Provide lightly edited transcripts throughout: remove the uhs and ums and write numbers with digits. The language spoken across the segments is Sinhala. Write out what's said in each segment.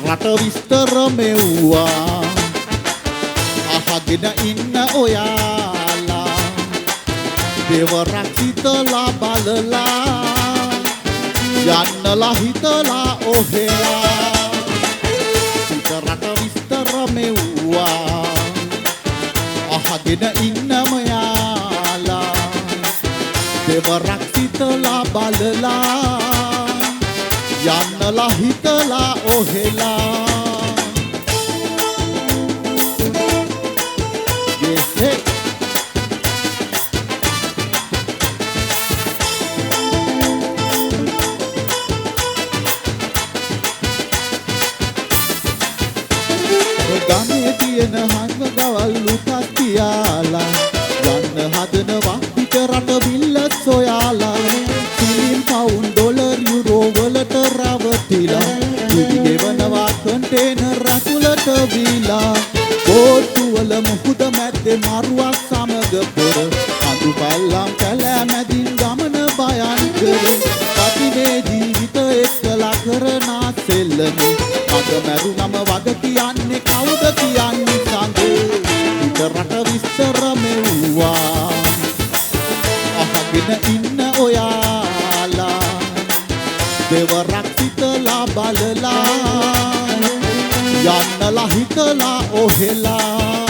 රට විස්තර මෙව්වා අහගෙන ඉන්න ඔයාලා දෙවරක් හිතලා බලලා යන්නලා හිතලා ඔහෙලා පිට රට විස්තර මෙව්වා අහගෙන ඉන්නම යාලා දෙවරක් හිතලා බලලා යන්නලා හිතලා ඔහෙලා ගමේ තියෙන හංග ගවල් ලුටක් තියාලා යන්න හදනවා පිට රට බිල්ල සොයාලා සිලින් පවුන් ඩොලර් යුරෝ වලට රවටිලා ගෙවනවා කන්ටේනර් අතුලට බීලා බෝට්ටු වල මුහුද මැද්දේ මරුවක් සමග පොර අඳු පැල්ලම් කැලෑ මැදින් ගමන භයංකර කතිවේ ජීවිත එක්කලා කරන සෙල්ලම මග මැරුණම වග කියන්නේ කවුද කියන්නේ සංගේ පිට රට විස්තර මෙව්වා අහගෙන ඉන්න ඔයාලා දෙවරක් හිතලා බලලා යන්නලා හිතලා ඔහෙලා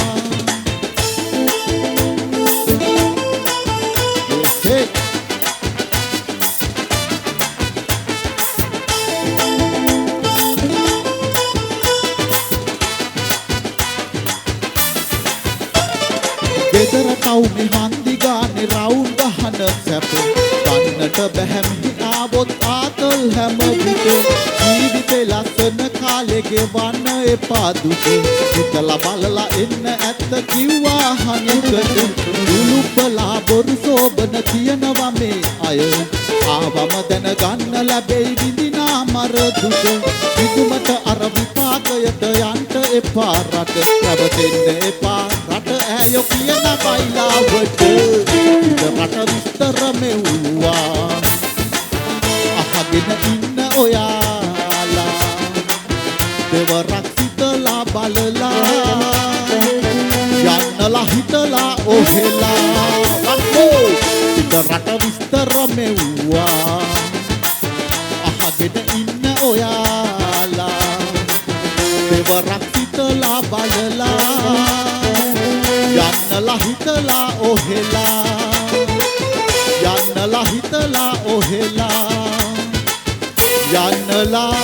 ගෙදර කවුමි හන්දි ගානේ රවුම් ගහන සැප ගන්නට බැහැ මිහි ආවොත් ආතල් හැම විට ජීවිතේ ලස්සන කාලේ ගෙවන්න එපා දුක හිතලා බලලා එන්න ඇත්ත කිව්වා හනිකට උලුප්පලා බොරු සෝබන කියනවා මේ අය ආවම දැන ගන්න ලැබෙයි විඳිනා මර දුක විදුමට අර විපාකයට යන්න එපා රට රැවටෙන්න එපා රට ඇයෝ කියන බයිලාවට රට විස්තර මෙව්වා අහගෙන ඉන්න ඔයාලා දෙවරක් හිතලා බලලා යන්නලා හිතලා ඔහෙලා අක්කෝ පිට රට විස්තර මෙව්වා අහගෙන ඉන්න ඔයාලා දෙවරක් හිතලා බලලා යන්නලා හිතලා ඔහෙලා යන්නලා හිතලා ඔහෙලා යන්නලා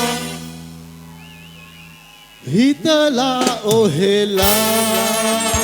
හිතලා ඔහෙලා